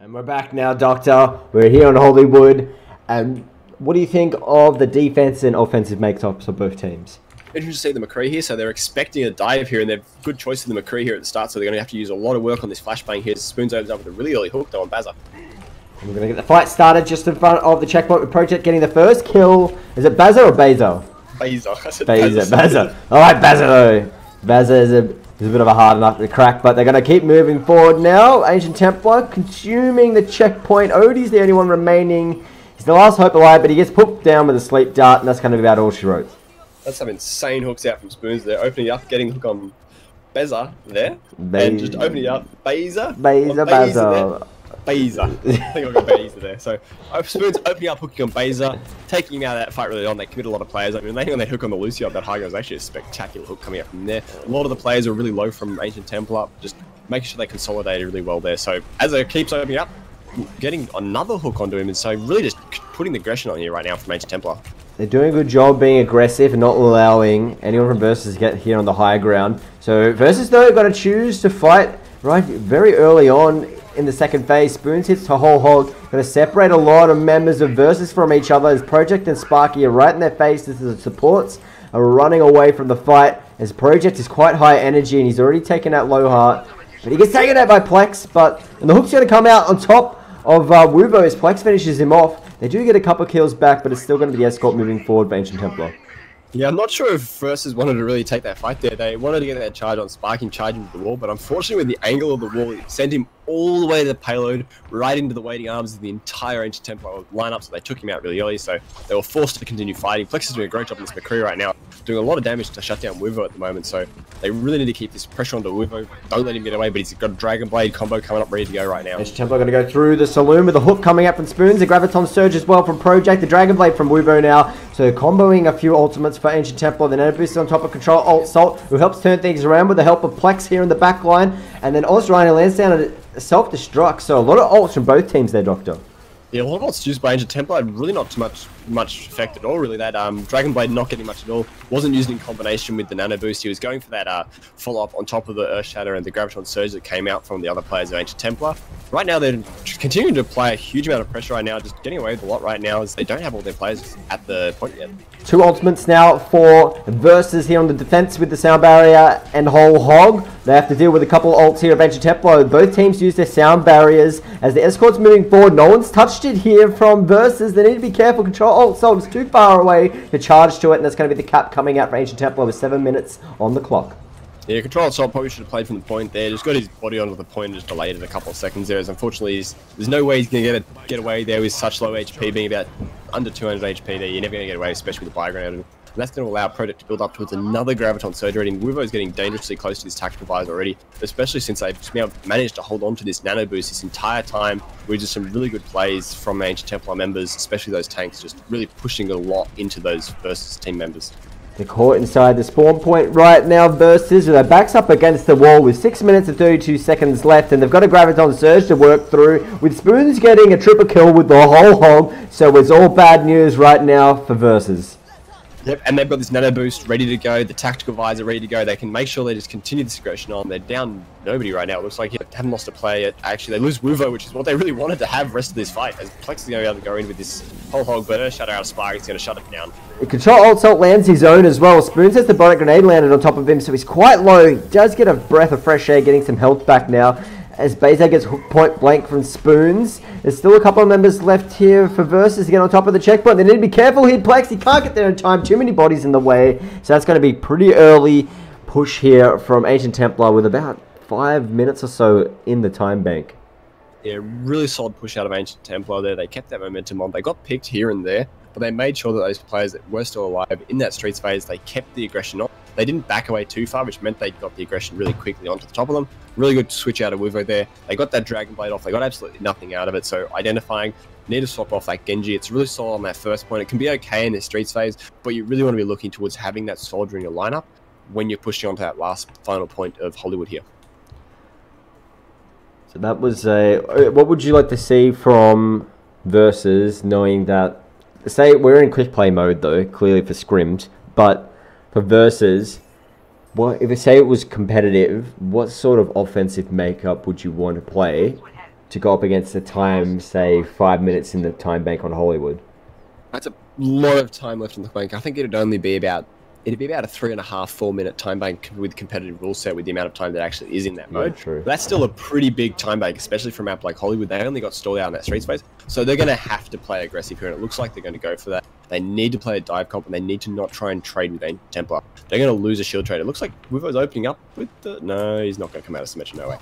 And we're back now, Doctor. We're here on Hollywood. And what do you think of the defense and offensive makeups of both teams? Interesting to see the McCree here, so they're expecting a dive here, and they're good choice in the McCree here at the start, so they're going to have to use a lot of work on this flashbang here. Spoons opens up with a really early hook, though, on Bazza. And we're going to get the fight started just in front of the checkpoint with Project getting the first kill. Is it Bazza or Baza? Baza. Baza. Alright, Bazza, though. Bazza is a bit of a hard enough to crack, but they're going to keep moving forward now. Ancient Templar consuming the checkpoint. Odie's the only one remaining. He's the last hope alive, but he gets put down with a sleep dart, and that's kind of about all she wrote. That's some insane hooks out from Spoons there, opening up, getting the hook on Beza there, and just opening up Baza. Baza. Baza. I think I got Baza there. So Spoons opening up, hooking on Baza, taking him out of that fight really on. They commit a lot of players. I mean, landing on that hook on the Lucio up that high was actually a spectacular hook coming out from there. A lot of the players are really low from Ancient Templar, just making sure they consolidated really well there. So as it keeps opening up, getting another hook onto him, and so really just putting the aggression on here right now from Ancient Templar. They're doing a good job being aggressive and not allowing anyone from Versus to get here on the high ground. So Versus, though, got to choose to fight right very early on in the second phase. Spoons hits to whole hog. Going to separate a lot of members of Versus from each other as Project and Sparky are right in their faces as the supports are running away from the fight. As Project is quite high energy and he's already taken out low heart. But he gets taken out by Plex, and the hook's going to come out on top of Wuvo as Plex finishes him off. They do get a couple of kills back, but it's still going to be the escort moving forward for Ancient Templar. Yeah, I'm not sure if Versus wanted to really take that fight there. They wanted to get that charge on Sparky and charge him to the wall, but unfortunately with the angle of the wall, it sent him all the way to the payload, right into the waiting arms of the entire Ancient Templar lineup, so they took him out really early, so they were forced to continue fighting. Plex is doing a great job in this McCree right now, doing a lot of damage to shut down Wuvo at the moment, so they really need to keep this pressure onto Wuvo. Don't let him get away, but he's got a Dragon Blade combo coming up ready to go right now. Ancient Templar going to go through the saloon with a hook coming up from Spoons, a Graviton Surge as well from Project, the Dragon Blade from Wuvo now, so comboing a few ultimates for Ancient Templar, then boost on top of Control Alt Salt, who helps turn things around with the help of Plex here in the back line, and then Oz Rhino lands down at self-destruct, so a lot of ults from both teams there, Doctor. Yeah, a lot of ults used by Ancient Templar, really not too much effect at all, really. That Dragon Blade not getting much at all, wasn't used in combination with the Nano Boost. He was going for that follow-up on top of the Earth Shatter and the Graviton Surge that came out from the other players of Ancient Templar. Right now, they're continuing to apply a huge amount of pressure right now, just getting away with a lot right now, as they don't have all their players at the point yet. Two ultimates now for Versus here on the defense with the sound barrier and whole hog. They have to deal with a couple of ults here of Ancient Templar. Both teams use their sound barriers as the escort's moving forward. No one's touched it here from Versus. They need to be careful. Control Alt Salt is too far away to charge to it, and that's going to be the cap coming out for Ancient Templar with 7 minutes on the clock. Yeah, Control Assault probably should have played from the point there. Just got his body onto the point and just delayed it a couple of seconds there. As unfortunately, there's no way he's going to get away there with such low HP, being about under 200 HP there. You're never going to get away, especially with the Bioground. And that's going to allow Project to build up towards another Graviton Surge rating. Wuvo's getting dangerously close to this tactical visor already, especially since they've now managed to hold on to this Nano Boost this entire time with just some really good plays from Ancient Templar members, especially those tanks, just really pushing a lot into those Versus team members. They're caught inside the spawn point right now, Versus, with their backs up against the wall with 6 minutes and 32 seconds left, and they've got a Graviton Surge to work through, with Spoons getting a triple kill with the whole hog, so it's all bad news right now for Versus. Yep, and they've got this Nano Boost ready to go, the Tactical Visor ready to go. They can make sure they just continue this aggression on. They're down nobody right now. It looks like they haven't lost a play yet. Actually, they lose Wuvo, which is what they really wanted to have rest of this fight, as Plex is going to be able to go in with this whole hog, but Earth Shatter out of Spark, it's going to shut it down. Control Alt Salt lands his own as well. Spoons has the Bionic Grenade landed on top of him, so he's quite low. He does get a breath of fresh air, getting some health back now, as Beza gets hooked point blank from Spoons. There's still a couple of members left here for Versus to get on top of the checkpoint. They need to be careful here, Plex. He can't get there in time. Too many bodies in the way. So that's going to be pretty early push here from Ancient Templar with about 5 minutes or so in the time bank. Yeah, really solid push out of Ancient Templar there. They kept that momentum on. They got picked here and there, but they made sure that those players that were still alive in that Streets phase, they kept the aggression on. They didn't back away too far, which meant they got the aggression really quickly onto the top of them. Really good switch out of Wuvo there. They got that Dragon Blade off. They got absolutely nothing out of it. So identifying, need to swap off that Genji. It's really solid on that first point. It can be okay in the Streets phase, but you really want to be looking towards having that soldier in your lineup when you're pushing onto that last final point of Hollywood here. So that was a... What would you like to see from Versus, knowing that... Say we're in quick play mode though, clearly for scrims, but for Versus, what if say it was competitive, what sort of offensive makeup would you want to play to go up against the time, say 5 minutes in the time bank on Hollywood. That's a lot of time left in the bank. I think it'd be about a 3.5, 4 minute time bank with competitive rule set with the amount of time that actually is in that mode. Yeah, true. But that's still a pretty big time bank, especially for a map like Hollywood. They only got stalled out in that street space, so they're going to have to play aggressive here, and it looks like they're going to go for that. They need to play a dive comp, and they need to not try and trade with Ancient Templar. They're going to lose a shield trade. It looks like Wivo's opening up with the... No, he's not going to come out of Symmetra, no way.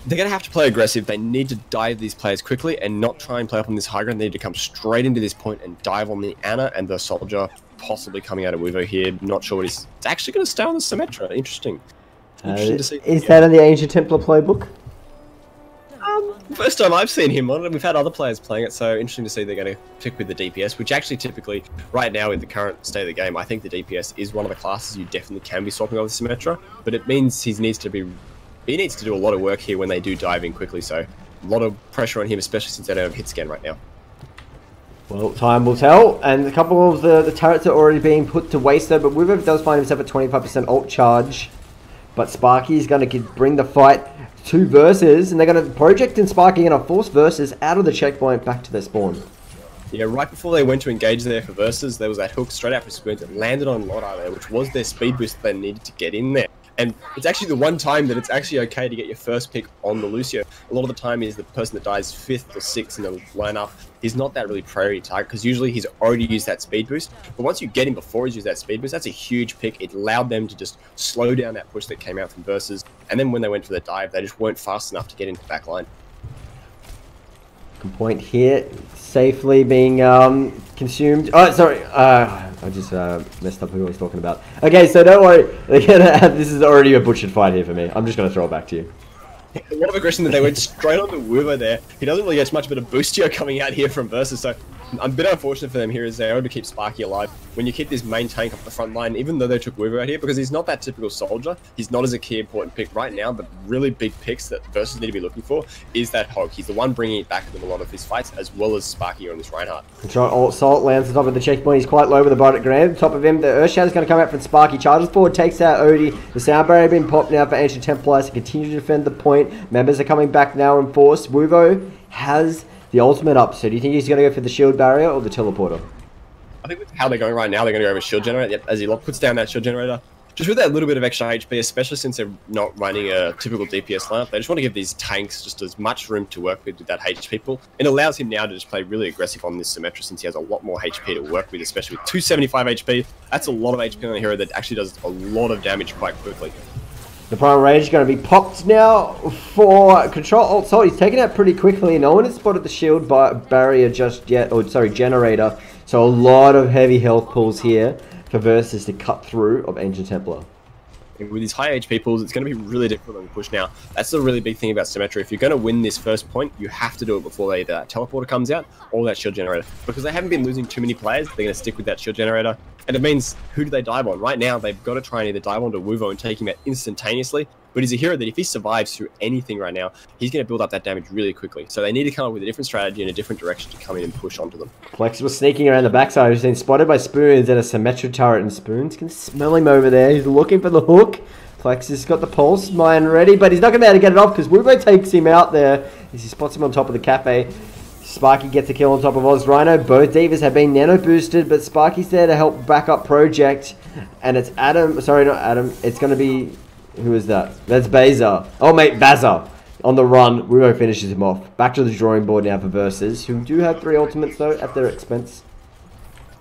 They're going to have to play aggressive. They need to dive these players quickly and not try and play up on this high ground. They need to come straight into this point and dive on the Ana and the Soldier, possibly coming out of Wivo here. Not sure what he's... It's actually going to stay on the Symmetra. Interesting. Interesting to see. Is that in the Ancient Templar playbook? First time I've seen him on it. We've had other players playing it, so interesting to see they're going to pick with the DPS, which actually typically, right now in the current state of the game, I think the DPS is one of the classes you definitely can be swapping over Symmetra, but it means he needs to do a lot of work here when they do dive in quickly, so a lot of pressure on him, especially since they don't have hit scan right now. Well, time will tell, and a couple of the turrets are already being put to waste though, but Wivo does find himself at 25% ult charge, but Sparky is going to bring the fight to Versus, and they're going to project in Sparky and a force Versus out of the checkpoint back to their spawn. Yeah, right before they went to engage there for Versus, there was that hook straight out for Spoons that landed on Lodi there, which was their speed boost that they needed to get in there. And it's actually the one time that it's actually okay to get your first pick on the Lucio. A lot of the time is the person that dies 5th or 6th in the lineup. He's not that really priority target because usually he's already used that speed boost. But once you get him before he's used that speed boost, that's a huge pick. It allowed them to just slow down that push that came out from Versus. And then when they went for the dive, they just weren't fast enough to get into the back line. Good point here. Safely being consumed. Oh, sorry. I just messed up who I was talking about. Okay, so don't worry. This is already a butchered fight here for me. I'm just going to throw it back to you. A lot of aggression that they went straight on the Wivo there. He doesn't really get much of a boostio coming out here from Versus, so a bit unfortunate for them here is they're able to keep Sparky alive. When you keep this main tank up the front line, even though they took Wivo out here, because he's not that typical soldier, he's not as a key important pick right now, but really big picks that Versus need to be looking for is that Hog. He's the one bringing it back to them a lot of his fights, as well as Sparky on this Reinhardt. Control Alt Salt lands on top of the checkpoint. He's quite low with the Bardic Grenade. Top of him, the Earthshadow's going to come out from Sparky. Charges forward, takes out Odie. The sound barrier being popped now for Ancient Templars to continue to defend the point. Members are coming back now in force. Wivo has the ultimate up, so do you think he's going to go for the shield barrier or the teleporter? I think with how they're going right now, they're going to go over shield generator. Yep, as he puts down that shield generator, just with that little bit of extra HP, especially since they're not running a typical DPS lineup, they just want to give these tanks just as much room to work with that HP pool. It allows him now to just play really aggressive on this Symmetra since he has a lot more HP to work with, especially with 275 HP. That's a lot of HP on a hero that actually does a lot of damage quite quickly. The Primal Rage is going to be popped now for Control Alt Salt. He's taken out pretty quickly. No one has spotted the shield barrier just yet, or sorry, generator. So a lot of heavy health pulls here for Versus to cut through of Ancient Templar. With these high HP pools, it's going to be really difficult to push now. That's the really big thing about Symmetra. If you're going to win this first point, you have to do it before either that teleporter comes out or that shield generator. Because they haven't been losing too many players, they're going to stick with that shield generator. And it means, who do they dive on? Right now, they've got to try and either dive onto Wivo and take him out instantaneously. But he's a hero that if he survives through anything right now, he's going to build up that damage really quickly. So they need to come up with a different strategy and a different direction to come in and push onto them. Plex was sneaking around the backside. He's been spotted by Spoons and a Symmetra turret, and Spoons can smell him over there. He's looking for the hook. Plex has got the pulse mine ready, but he's not going to be able to get it off because Wivo takes him out there as he spots him on top of the cafe. Sparky gets a kill on top of Oz Rhino. Both divas have been nano boosted, but Sparky's there to help back up Project. And it's Adam, sorry, not Adam. It's going to be, who is that? That's Baza. Oh, mate, Baza on the run. Wivo finishes him off. Back to the drawing board now for Versus, who do have 3 ultimates though at their expense.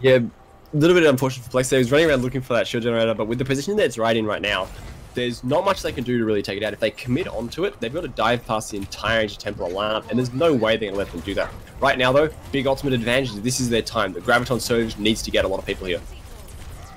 Yeah, a little bit unfortunate for Plex there. He's running around looking for that shield generator, but with the position that it's right in right now, there's not much they can do to really take it out. If they commit onto it, they've got to dive past the entire Ancient Templar lineup, and there's no way they're going to let them do that. Right now, though, big ultimate advantage. This is their time. The Graviton Surge needs to get a lot of people here.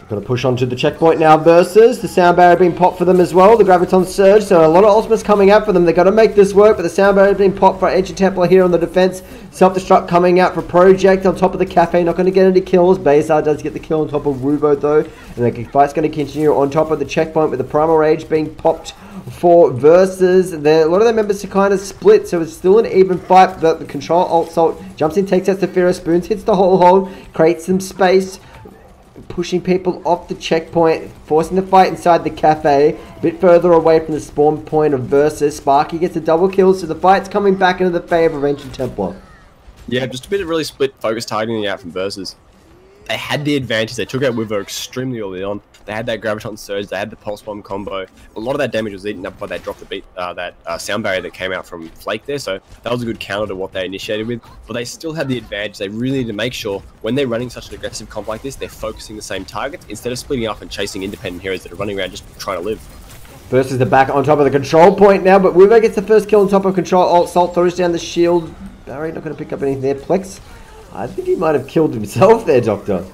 Going to push onto the checkpoint now Versus. The sound barrier being popped for them as well. The Graviton Surge, so a lot of ultimates coming out for them. They've got to make this work, but the sound barrier being popped for Ancient Templar here on the defense. Self-destruct coming out for Project on top of the cafe. Not going to get any kills. Bazar does get the kill on top of Wuvo though. And the fight's going to continue on top of the checkpoint with the Primal Rage being popped for Versus. A lot of their members are kind of split, so it's still an even fight. But the Control Alt Salt jumps in, takes out Saphira. Spoons hits the whole hold, creates some space. pushing people off the checkpoint, forcing the fight inside the cafe, a bit further away from the spawn point of Versus. Sparky gets a double kill, so the fight's coming back into the favor of Ancient Templar. Yeah, just a bit of really split focus targeting out from Versus. They had the advantage. They took out Wither extremely early on. They had that Graviton Surge. They had the Pulse Bomb combo. A lot of that damage was eaten up by that drop the beat, that sound barrier that came out from Flake there. So that was a good counter to what they initiated with. But they still had the advantage. They really need to make sure when they're running such an aggressive comp like this, they're focusing the same targets instead of splitting up and chasing independent heroes that are running around just trying to live. Versus the back on top of the control point now, but Wither gets the first kill on top of control. Alt Salt throws down the shield. Barry not going to pick up anything there. Plex, I think he might have killed himself there, Doctor.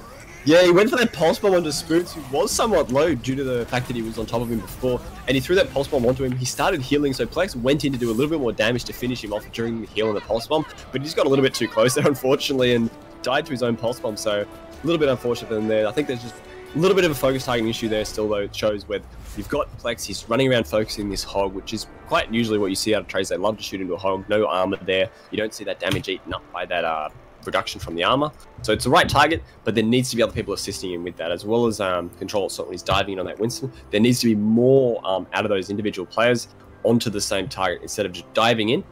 Yeah, he went for that Pulse Bomb onto Spoons, who was somewhat low due to the fact that he was on top of him before, and he threw that Pulse Bomb onto him. He started healing, so Plex went in to do a little bit more damage to finish him off during the heal and the Pulse Bomb, but he just got a little bit too close there, unfortunately, and died to his own Pulse Bomb, so a little bit unfortunate for them there. I think there's just a little bit of a focus targeting issue there still, though. It shows where you've got Plex, he's running around focusing this hog, which is quite usually what you see out of trades. They love to shoot into a hog, no armor there. You don't see that damage eaten up by that reduction from the armor. So it's the right target, but there needs to be other people assisting him with that, as well as control. So when he's diving in on that Winston, there needs to be more out of those individual players onto the same target instead of just diving in,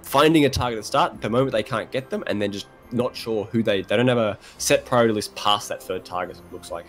finding a target at the start, the moment they can't get them, and then just not sure who they don't have a set priority list past that third target, it looks like.